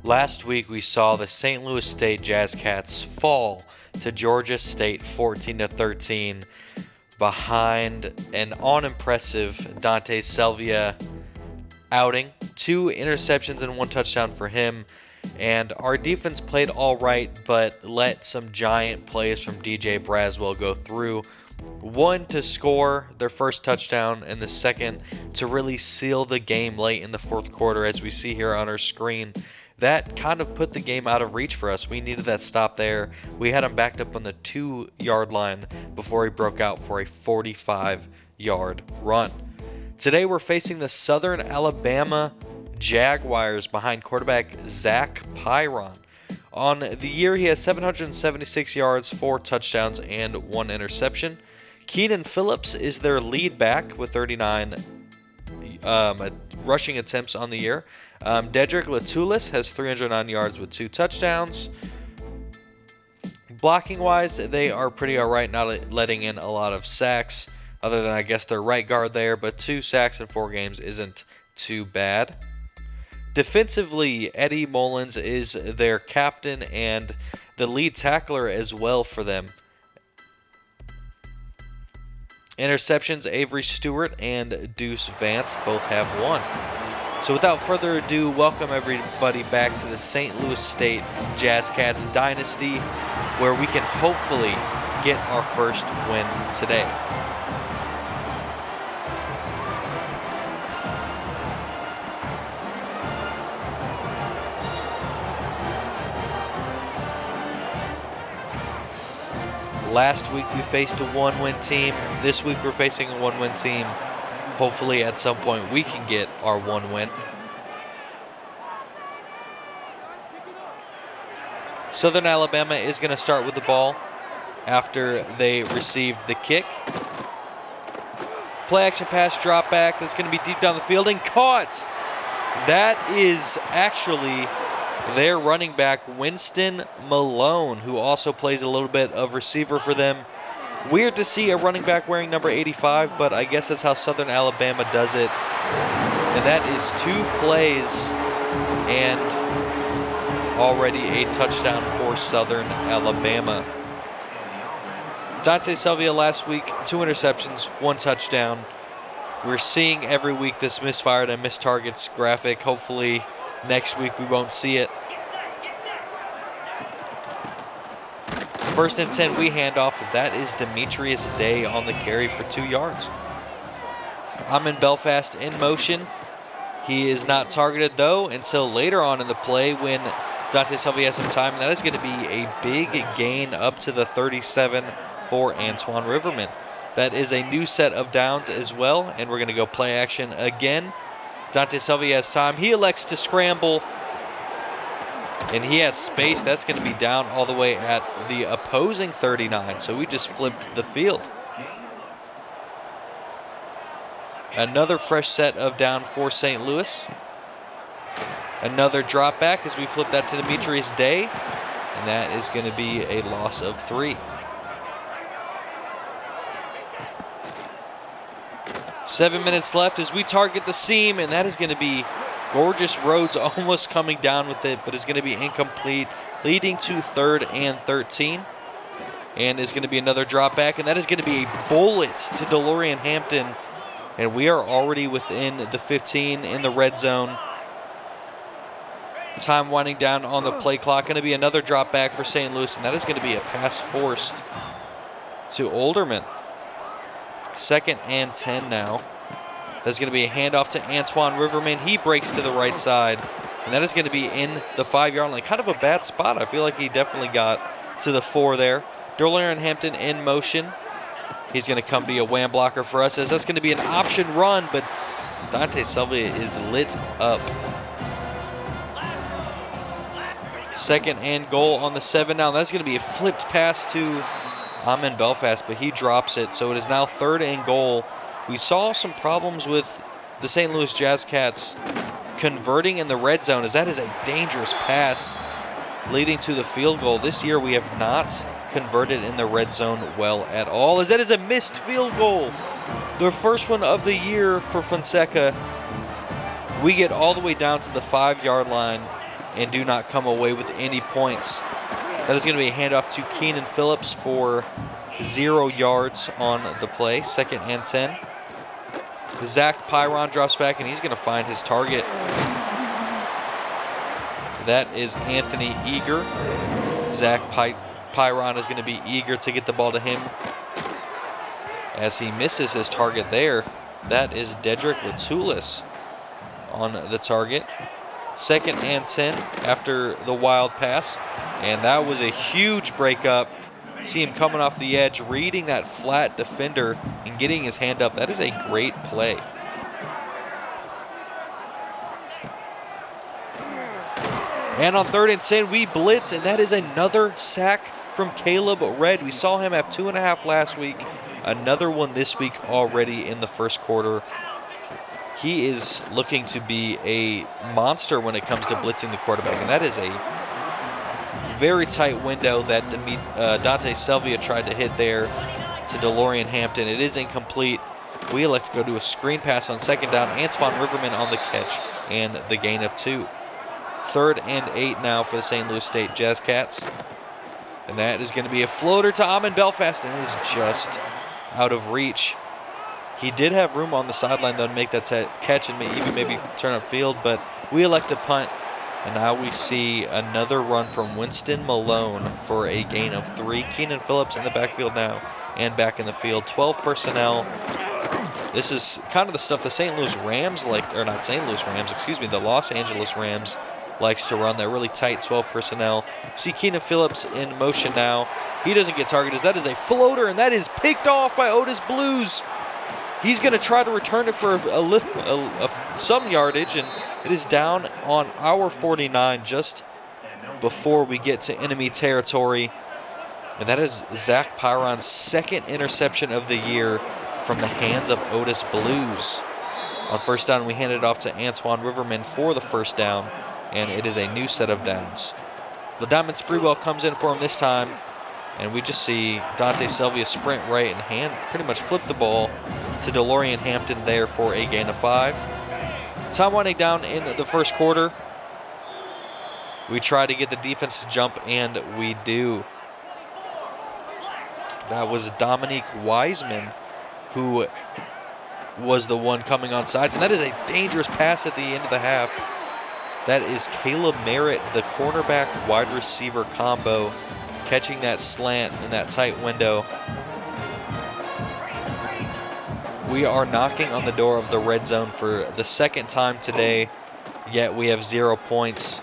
Last week we saw the St. Louis State Jazzcats fall to Georgia State 14-13 behind an unimpressive Dante Selvia outing. 2 interceptions and 1 touchdown for him. And our defense played all right, but let some giant plays from DJ Braswell go through. 1 to score their first touchdown, and the second to really seal the game late in the fourth quarter, as we see here on our screen. That kind of put the game out of reach for us. We needed that stop there. We had him backed up on the 2-yard line before he broke out for a 45-yard run. Today we're facing the Southern Alabama Jaguars behind quarterback Zach Pyron. On the year, he has 776 yards, 4 touchdowns, and 1 interception. Keenan Phillips is their lead back with 39 rushing attempts on the year. Dedrick Latulis has 309 yards with 2 touchdowns. Blocking-wise, they are pretty all right, not letting in a lot of sacks, other than I guess their right guard there, but 2 sacks in 4 games isn't too bad. Defensively, Eddie Mullins is their captain and the lead tackler as well for them. Interceptions, Avery Stewart and Deuce Vance both have 1. So without further ado, welcome everybody back to the St. Louis State Jazzcats Dynasty, where we can hopefully get our first win today. Last week we faced a 1-win team. This week we're facing a 1-win team. Hopefully at some point we can get our 1 win. Southern Alabama is going to start with the ball after they received the kick. Play action pass, drop back. That's going to be deep down the field and caught. That is actually their running back, Winston Malone, who also plays a little bit of receiver for them. Weird to see a running back wearing number 85, but I guess that's how Southern Alabama does it. And that is 2 plays and already a touchdown for Southern Alabama. Dante Selvia last week, 2 interceptions, 1 touchdown. We're seeing every week this misfired and missed targets graphic. Hopefully next week we won't see it. First and 10, we hand off. That is Demetrius Day on the carry for 2 yards. I'm in Belfast in motion. He is not targeted, though, until later on in the play when Dante Selvia has some time. And that is going to be a big gain up to the 37 for Antoine Riverman. That is a new set of downs as well, and we're going to go play action again. Dante Selvia has time. He elects to scramble, and he has space. That's going to be down all the way at the opposing 39, so we just flipped the field. Another fresh set of down for St. Louis. Another drop back as we flip that to Demetrius Day, and that is going to be a loss of 3. 7 minutes left as we target the seam, and that is going to be Gorgeous Rhodes almost coming down with it, but it's going to be incomplete, leading to 3rd and 13. And is going to be another drop back, and that is going to be a bullet to DeLorean Hampton. And we are already within the 15 in the red zone. Time winding down on the play clock. Going to be another drop back for St. Louis, and that is going to be a pass forced to Olderman. 2nd and 10 now. That's going to be a handoff to Antoine Riverman. He breaks to the right side, and that is going to be in the 5-yard line. Kind of a bad spot. I feel like he definitely got to the 4 there. DeLorean Hampton in motion. He's going to come be a wham blocker for us, as that's going to be an option run, but Dante Selvia is lit up. 2nd and goal on the 7 now. That's going to be a flipped pass to Amin Belfast, but he drops it, so it is now 3rd and goal. We saw some problems with the St. Louis Jazzcats converting in the red zone, as that is a dangerous pass leading to the field goal. This year we have not converted in the red zone well at all, as that is a missed field goal. The first one of the year for Fonseca. We get all the way down to the 5-yard line, and do not come away with any points. That is going to be a handoff to Keenan Phillips for 0 yards on the play, 2nd and 10. Zach Pyron drops back, and he's going to find his target. That is Anthony Eager. Zach Pyron is going to be eager to get the ball to him as he misses his target there. That is Dedrick Latulis on the target. 2nd and 10 after the wild pass. And that was a huge breakup. See him coming off the edge, reading that flat defender and getting his hand up. That is a great play. And on 3rd and 10, we blitz, and that is another sack from Caleb Red. We saw him have 2.5 last week. Another one this week already in the first quarter. He is looking to be a monster when it comes to blitzing the quarterback, and that is a very tight window that Dante Selvia tried to hit there to DeLorean Hampton. It is incomplete. We elect to go to a screen pass on 2nd down. Antoine Riverman on the catch and the gain of 2. 3rd and 8 now for the St. Louis State Jazzcats. And that is going to be a floater to Amon Belfast, and it is just out of reach. He did have room on the sideline, though, to make that catch and even maybe turn upfield, but we elect to punt. And now we see another run from Winston Malone for a gain of 3. Keenan Phillips in the backfield now and back in the field. 12 personnel. This is kind of the stuff the St. Louis Rams like, or not St. Louis Rams, excuse me, the Los Angeles Rams likes to run, that really tight 12 personnel. See Keenan Phillips in motion now. He doesn't get targeted. That is a floater, and that is picked off by Otis Blues. He's going to try to return it for some yardage, and it is down on our 49 just before we get to enemy territory. And that is Zach Pyron's 2nd interception of the year from the hands of Otis Blues. On 1st down, we hand it off to Antoine Riverman for the 1st down, and it is a new set of downs. The Diamond Spreewell comes in for him this time, and we just see Dante Selvia sprint right and pretty much flip the ball to DeLorean Hampton there for a gain of 5. Time winding down in the first quarter. We try to get the defense to jump, and we do. That was Dominique Wiseman who was the one coming on sides, and that is a dangerous pass at the end of the half. That is Caleb Merritt, the cornerback wide receiver combo, catching that slant in that tight window. We are knocking on the door of the red zone for the 2nd time today, yet we have 0 points.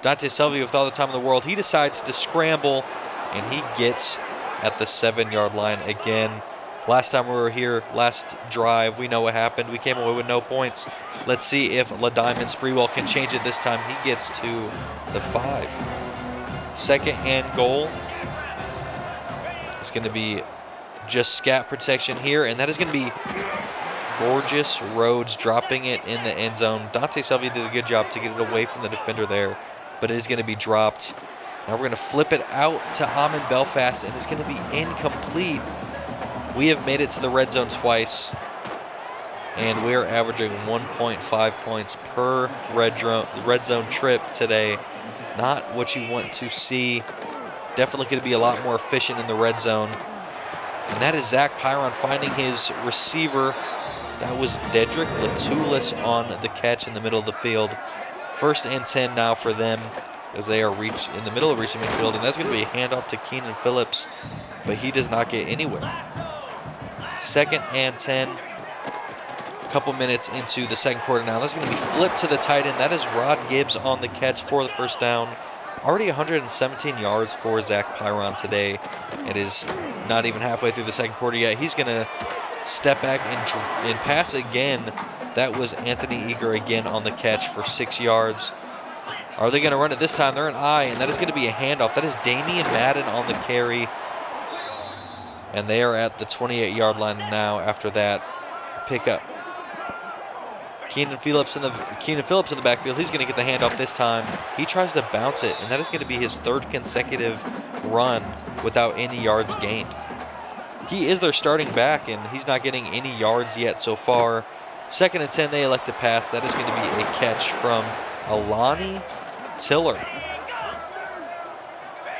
Dante Selvia, with all the time in the world, he decides to scramble, and he gets at the 7-yard line again. Last time we were here, last drive, we know what happened. We came away with no points. Let's see if LaDiamond Spreewell can change it this time. He gets to the 5. 2nd and goal. It's going to be just scat protection here, and that is going to be Gorgeous Rhodes dropping it in the end zone. Dante Selvia did a good job to get it away from the defender there, but it is going to be dropped. Now we're going to flip it out to Amon Belfast, and it's going to be incomplete. We have made it to the red zone twice, and we are averaging 1.5 points per red zone trip today. Not what you want to see. Definitely going to be a lot more efficient in the red zone. And that is Zach Pyron finding his receiver. That was Dedrick Latulis on the catch in the middle of the field. 1st and 10 now for them as they are in the middle of reaching midfield. And that's going to be a handoff to Keenan Phillips, but he does not get anywhere. 2nd and 10. A couple minutes into the 2nd quarter now. That's going to be flipped to the tight end. That is Rod Gibbs on the catch for the 1st down. Already 117 yards for Zach Pyron today. It is not even halfway through the 2nd quarter yet. He's going to step back and pass again. That was Anthony Eager again on the catch for 6 yards. Are they going to run it this time? They're an I, and that is going to be a handoff. That is Damian Madden on the carry. And they are at the 28-yard line now after that pickup. Keenan Phillips in the backfield. He's going to get the handoff this time. He tries to bounce it, and that is going to be his 3rd consecutive run without any yards gained. He is their starting back, and he's not getting any yards yet so far. 2nd and 10, they elect to pass. That is going to be a catch from Alani Tiller.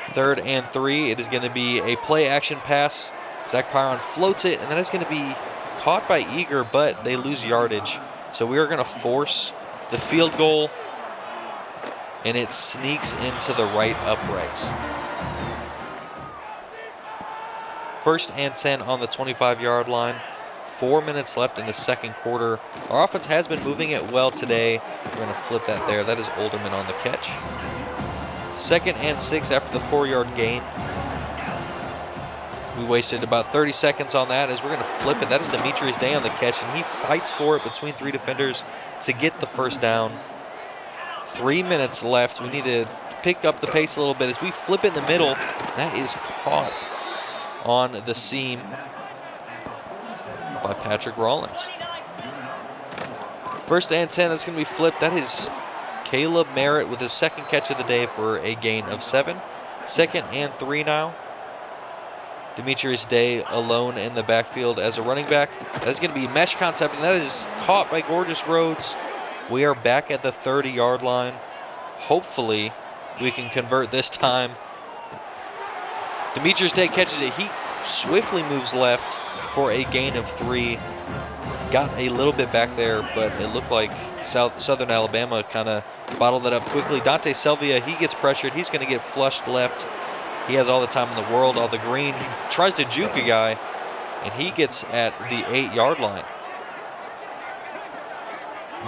3rd and 3. It is going to be a play action pass. Zach Pyron floats it, and that is going to be caught by Eager, but they lose yardage. So we are going to force the field goal, and it sneaks into the right uprights. 1st and 10 on the 25-yard line. 4 minutes left in the second quarter. Our offense has been moving it well today. We're going to flip that there. That is Olderman on the catch. 2nd and 6 after the 4-yard gain. We wasted about 30 seconds on that as we're going to flip it. That is Demetrius Day on the catch, and he fights for it between 3 defenders to get the first down. 3 minutes left. We need to pick up the pace a little bit as we flip it in the middle. That is caught on the seam by Patrick Rawlings. 1st and 10, that's going to be flipped. That is Caleb Merritt with his 2nd catch of the day for a gain of 7. 2nd and 3 now. Demetrius Day alone in the backfield as a running back. That is going to be mesh concept, and that is caught by Gorgeous Rhodes. We are back at the 30-yard line. Hopefully, we can convert this time. Demetrius Day catches it. He swiftly moves left for a gain of 3. Got a little bit back there, but it looked like Southern Alabama kind of bottled it up quickly. Dante Selvia, he gets pressured. He's going to get flushed left. He has all the time in the world, all the green. He tries to juke a guy, and he gets at the 8-yard line.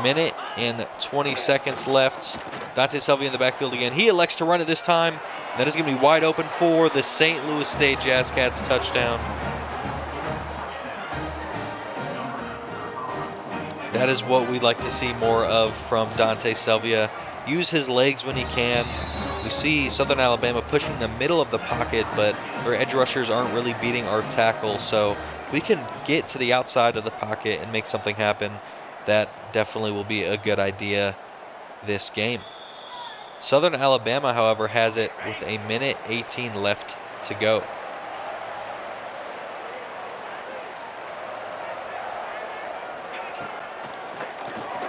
Minute and 20 seconds left. Dante Selvia in the backfield again. He elects to run it this time. That is going to be wide open for the St. Louis State Jazzcats touchdown. That is what we'd like to see more of from Dante Selvia. Use his legs when he can. We see Southern Alabama pushing the middle of the pocket, but their edge rushers aren't really beating our tackle. So if we can get to the outside of the pocket and make something happen, that definitely will be a good idea this game. Southern Alabama, however, has it with a minute 18 left to go.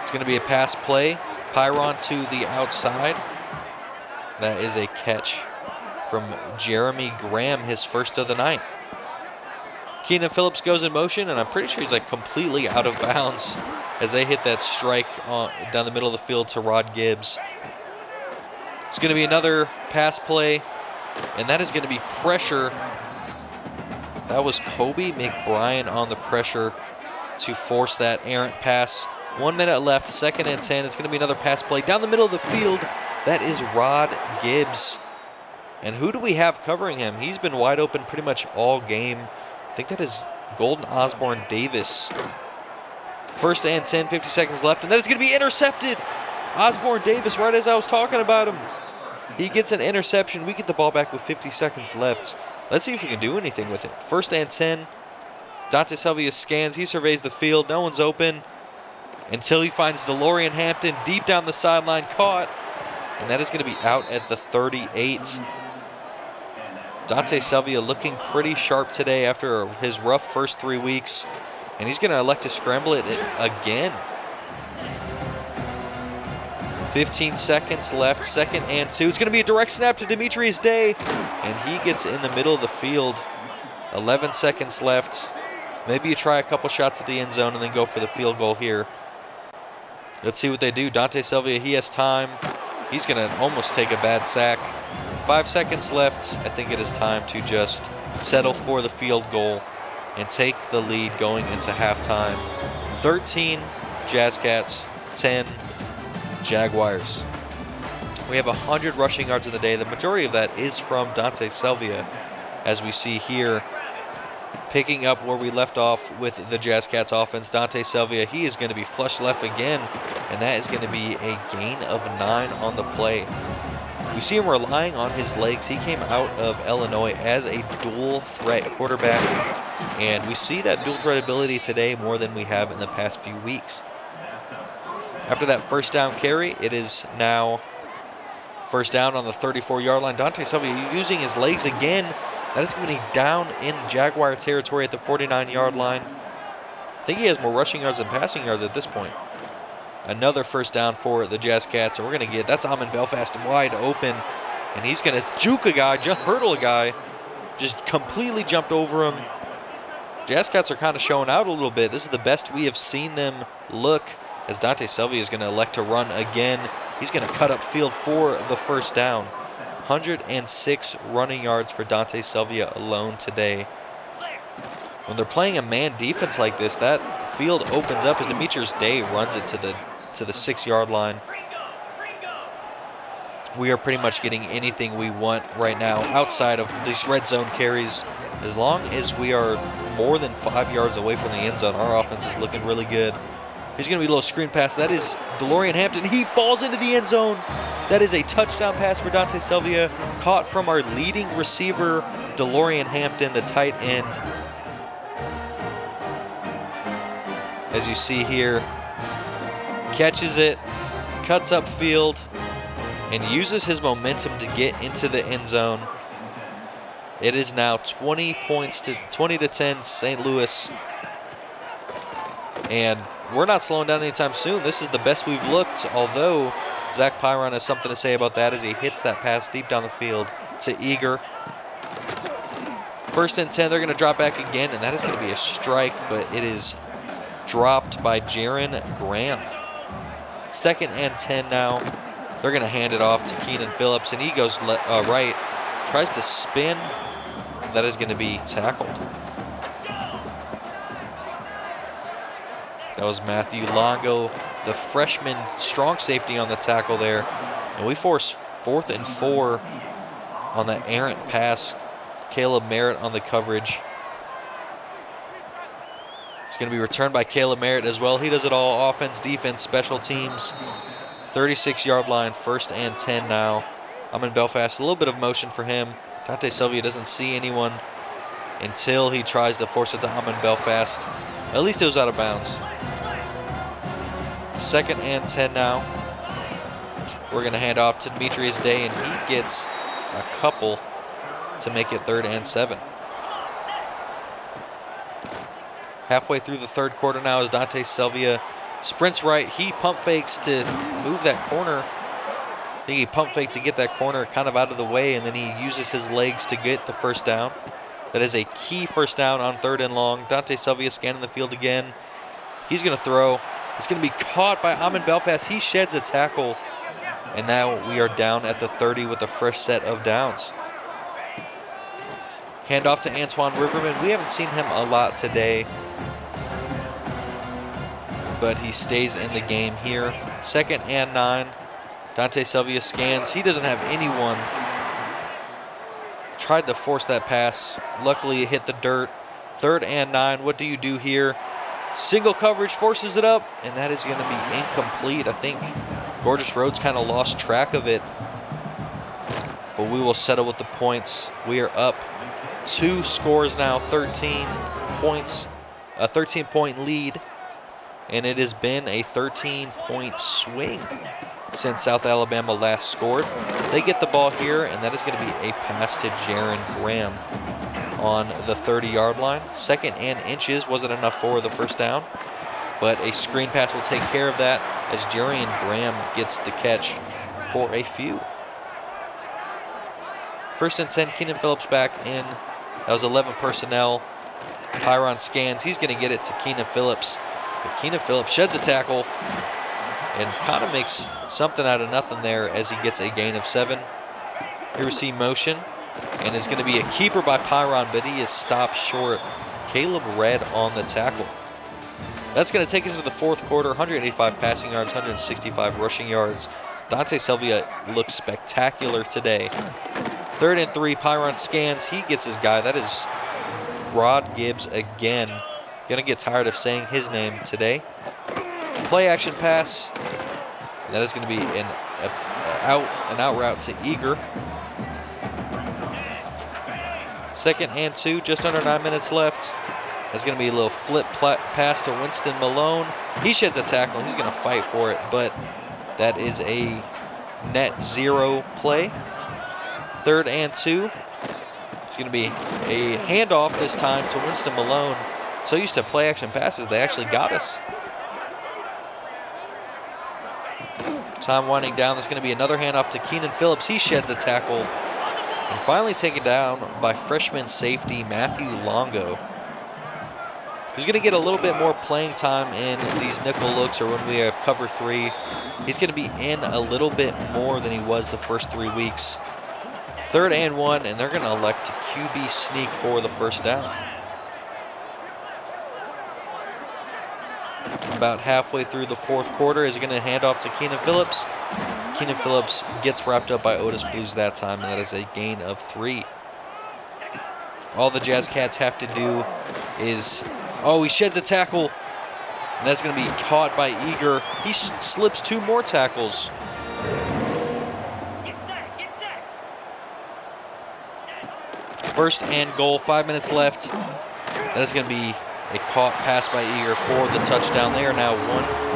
It's going to be a pass play. Pyron to the outside. That is a catch from Jeremy Graham, his first of the night. Keenan Phillips goes in motion, and I'm pretty sure he's like completely out of bounds as they hit that strike down the middle of the field to Rod Gibbs. It's going to be another pass play, and that is going to be pressure. That was Kobe McBrien on the pressure to force that errant pass. 1 minute left, 2nd and 10. It's going to be another pass play down the middle of the field. That is Rod Gibbs. And who do we have covering him? He's been wide open pretty much all game. I think that is Golden Osborne Davis. 1st and 10, 50 seconds left, and that is going to be intercepted. Osborne Davis, right as I was talking about him. He gets an interception. We get the ball back with 50 seconds left. Let's see if we can do anything with it. 1st and 10. Dante Selvia scans. He surveys the field. No one's open until he finds DeLorean Hampton deep down the sideline, caught. And that is going to be out at the 38. Dante Selvia looking pretty sharp today after his rough first 3 weeks. And he's going to elect to scramble it again. 15 seconds left, 2nd and 2. It's going to be a direct snap to Demetrius Day. And he gets in the middle of the field. 11 seconds left. Maybe you try a couple shots at the end zone and then go for the field goal here. Let's see what they do. Dante Selvia, he has time. He's going to almost take a bad sack. 5 seconds left. I think it is time to just settle for the field goal and take the lead going into halftime. 13 Jazzcats, 10 Jaguars. We have 100 rushing yards in the day. The majority of that is from Dante Selvia, as we see here. Picking up where we left off with the Jazzcats offense, Dante Selvia, he is going to be flushed left again, and that is going to be a gain of 9 on the play. You see him relying on his legs. He came out of Illinois as a dual threat quarterback, and we see that dual threat ability today more than we have in the past few weeks. After that first down carry, it is now first down on the 34-yard line. Dante Selvia using his legs again. That is going to be down in Jaguar territory at the 49-yard line. I think he has more rushing yards than passing yards at this point. Another first down for the Jazzcats, and we're going to get, that's Amon Belfast wide open, and he's going to juke a guy, just hurdle a guy, just completely jumped over him. Jazzcats are kind of showing out a little bit. This is the best we have seen them look, as Dante Selvia is going to elect to run again. He's going to cut up field for the first down. 106 running yards for Dante Selvia alone today. When they're playing a man defense like this, that field opens up as Demetrius Day runs it to the 6-yard line. We are pretty much getting anything we want right now outside of these red zone carries. As long as we are more than 5 yards away from the end zone, our offense is looking really good. He's going to be a little screen pass. That is DeLorean Hampton. He falls into the end zone. That is a touchdown pass for Dante Selvia, caught from our leading receiver, DeLorean Hampton, the tight end. As you see here, catches it, cuts up field, and uses his momentum to get into the end zone. It is now 20 to 10 St. Louis. And we're not slowing down anytime soon. This is the best we've looked, although Zach Pyron has something to say about that as he hits that pass deep down the field to Eager. 1st and 10, they're going to drop back again, and that is going to be a strike, but it is dropped by Jaron Graham. 2nd and 10 now. They're going to hand it off to Keenan Phillips, and he goes right, tries to spin. That is going to be tackled. That was Matthew Longo, the freshman strong safety on the tackle there. And we force 4th and 4 on that errant pass. Caleb Merritt on the coverage. It's going to be returned by Caleb Merritt as well. He does it all, offense, defense, special teams. 36-yard line, 1st and 10 now. Amon Belfast, a little bit of motion for him. Dante Selvia doesn't see anyone until he tries to force it to Amon Belfast. At least it was out of bounds. 2nd and 10 now. We're going to hand off to Demetrius Day, and he gets a couple to make it 3rd and 7. Halfway through the 3rd quarter now as Dante Selvia sprints right. He pump fakes to move that corner. I think he pump faked to get that corner kind of out of the way, and then he uses his legs to get the first down. That is a key first down on 3rd and long. Dante Selvia scanning the field again. He's going to throw. It's going to be caught by Amon Belfast. He sheds a tackle, and now we are down at the 30 with a fresh set of downs. Hand off to Antoine Riverman. We haven't seen him a lot today, but he stays in the game here. 2nd and 9. Dante Selvia scans. He doesn't have anyone. Tried to force that pass. Luckily, it hit the dirt. 3rd and 9. What do you do here? Single coverage, forces it up, and that is going to be incomplete. I think Gorgeous Roads kind of lost track of it, but we will settle with the points. We are up 2 scores now, 13 points, a 13-point lead, and it has been a 13-point swing since South Alabama last scored. They get the ball here, and that is going to be a pass to Jaron Graham on the 30-yard line. 2nd and inches wasn't enough for the first down, but a screen pass will take care of that as Jarian Graham gets the catch for a few. 1st and 10, Keenan Phillips back in. That was 11 personnel. Pyron scans. He's going to get it to Keenan Phillips. But Keenan Phillips sheds a tackle and kind of makes something out of nothing there as he gets a gain of 7. Here we see motion, and it's going to be a keeper by Pyron, but he is stopped short. Caleb Red on the tackle. That's going to take us to the 4th quarter. 185 passing yards, 165 rushing yards. Dante Selvia looks spectacular today. 3rd and 3, Pyron scans. He gets his guy. That is Rod Gibbs again. Going to get tired of saying his name today. Play action pass. And that is going to be an out route to Eager. 2nd and 2, just under 9 minutes left. There's going to be a little flip pass to Winston Malone. He sheds a tackle. He's going to fight for it, but that is a net 0 play. 3rd and 2. It's going to be a handoff this time to Winston Malone. So used to play action passes, they actually got us. Time winding down. There's going to be another handoff to Keenan Phillips. He sheds a tackle. And finally taken down by freshman safety Matthew Longo. He's going to get a little bit more playing time in these nickel looks or when we have cover 3. He's going to be in a little bit more than he was the first 3 weeks. 3rd and 1, and they're going to elect to QB sneak for the first down. About halfway through the 4th quarter is going to hand off to Keenan Phillips. Keenan Phillips gets wrapped up by Otis Blues that time, and that is a gain of 3. All the Jazzcats have to do is, oh, he sheds a tackle, and that's going to be caught by Eager. He slips 2 more tackles. First and goal, 5 minutes left. That is going to be a caught pass by Eager for the touchdown. They are now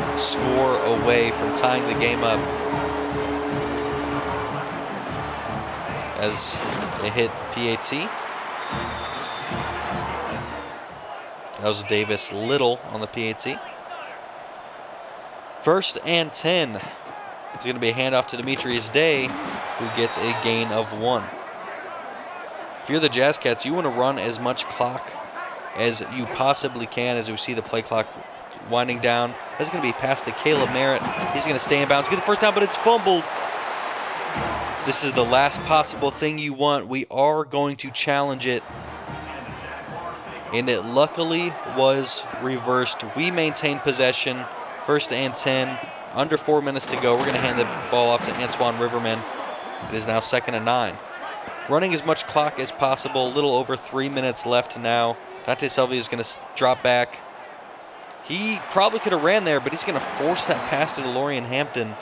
1 score away from tying the game up as they hit PAT. That was Davis Little on the PAT. 1st and 10. It's going to be a handoff to Demetrius Day, who gets a gain of 1. If you're the Jazzcats, you want to run as much clock as you possibly can as we see the play clock winding down. That's going to be passed to Caleb Merritt. He's going to stay in bounds, get the first down, but it's fumbled. This is the last possible thing you want. We are going to challenge it. And it luckily was reversed. We maintained possession. 1st and 10. Under 4 minutes to go. We're going to hand the ball off to Antoine Riverman. It is now 2nd and 9. Running as much clock as possible. A little over 3 minutes left now. Dante Selvia is going to drop back. He probably could have ran there, but he's going to force that pass to DeLorean Hampton.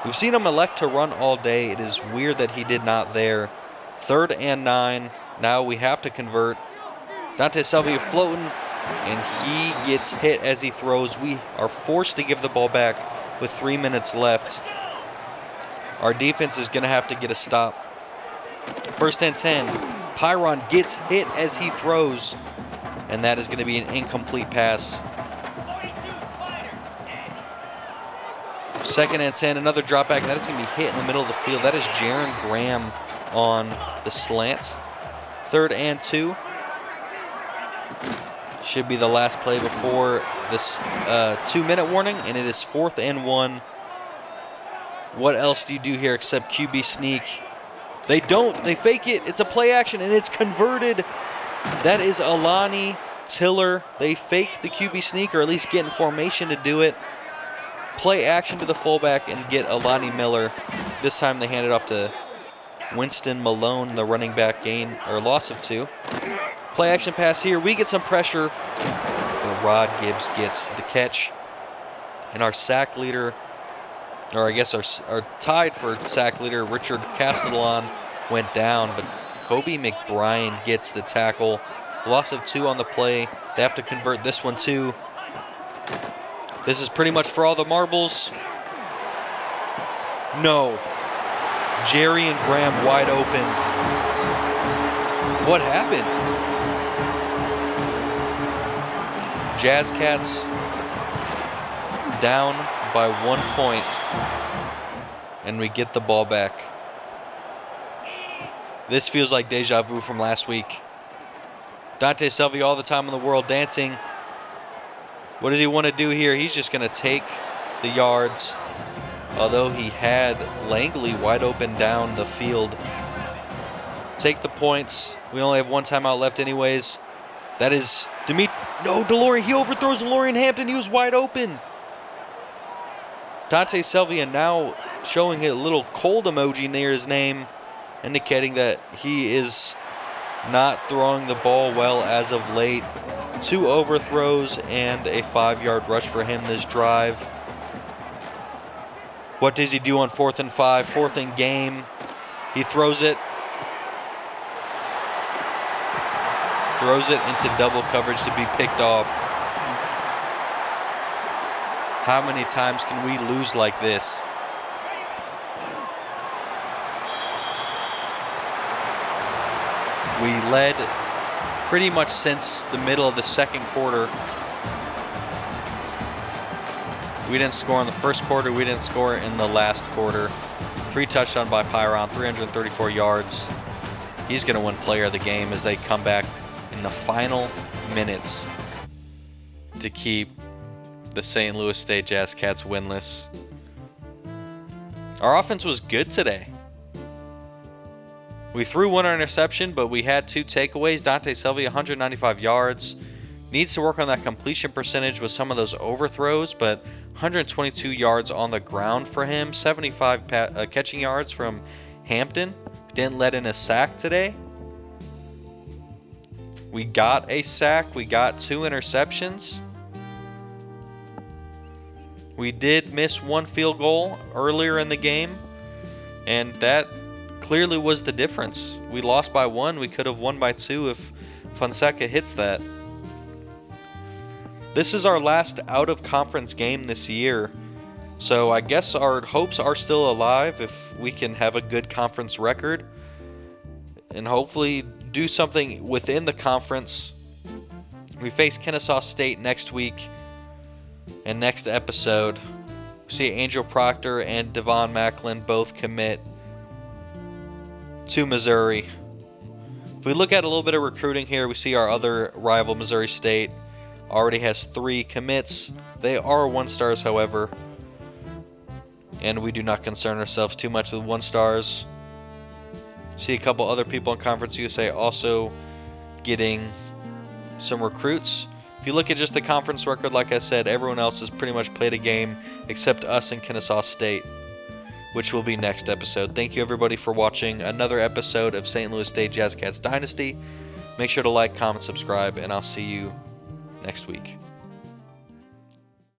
We've seen him elect to run all day. It is weird that he did not there. 3rd and 9. Now we have to convert. Dante Selvia floating, and he gets hit as he throws. We are forced to give the ball back with 3 minutes left. Our defense is going to have to get a stop. 1st and 10. Pyron gets hit as he throws, and that is going to be an incomplete pass. 2nd and 10, another drop back, and that is going to be hit in the middle of the field. That is Jaron Graham on the slant. 3rd and 2. Should be the last play before this 2-minute warning, and it is 4th and 1. What else do you do here except QB sneak? They don't. They fake it. It's a play action, and it's converted. That is Alani Tiller. They fake the QB sneak, or at least get in formation to do it. Play action to the fullback and get Alani Miller. This time they hand it off to Winston Malone, the running back, gain or loss of 2. Play action pass here. We get some pressure. But Rod Gibbs gets the catch. And our sack leader, or I guess our tied for sack leader, Richard Castellon, went down. But Kobe McBrien gets the tackle. Loss of 2 on the play. They have to convert this one too. This is pretty much for all the marbles. No. Jerry and Graham wide open. What happened? Jazzcats down by 1 point. And we get the ball back. This feels like deja vu from last week. Dante Selvia all the time in the world dancing. What does he want to do here? He's just going to take the yards. Although he had Langley wide open down the field. Take the points. We only have 1 timeout left anyways. That is DeLorean. He overthrows DeLorean Hampton. He was wide open. Dante Selvia now showing a little cold emoji near his name, indicating that he is not throwing the ball well as of late. 2 overthrows and a 5-yard rush for him this drive. What does he do on 4th and 5? 4th and game. He throws it. Throws it into double coverage to be picked off. How many times can we lose like this? We led pretty much since the middle of the 2nd quarter. We didn't score in the first quarter. We didn't score in the last quarter. 3 touchdowns by Pyron, 334 yards. He's going to win player of the game as they come back in the final minutes to keep the St. Louis State Jazzcats winless. Our offense was good today. We threw 1 interception, but we had 2 takeaways. Dante Selvia, 195 yards. Needs to work on that completion percentage with some of those overthrows, but 122 yards on the ground for him. 75 catching yards from Hampton. Didn't let in a sack today. We got a sack. We got 2 interceptions. We did miss 1 field goal earlier in the game, and that clearly was the difference. We lost by 1. We could have won by 2 if Fonseca hits that. This is our last out-of-conference game this year, so I guess our hopes are still alive if we can have a good conference record and hopefully do something within the conference. We face Kennesaw State next week. And next episode, we see Angel Proctor and Devon Macklin both commit to Missouri. If we look at a little bit of recruiting here, we see our other rival, Missouri State, already has 3 commits. They are 1-stars, however, and we do not concern ourselves too much with 1-stars. See a couple other people in Conference USA also getting some recruits. If you look at just the conference record, like I said, everyone else has pretty much played a game except us and Kennesaw State, which will be next episode. Thank you, everybody, for watching another episode of St. Louis State Jazzcats Dynasty. Make sure to like, comment, subscribe, and I'll see you next week.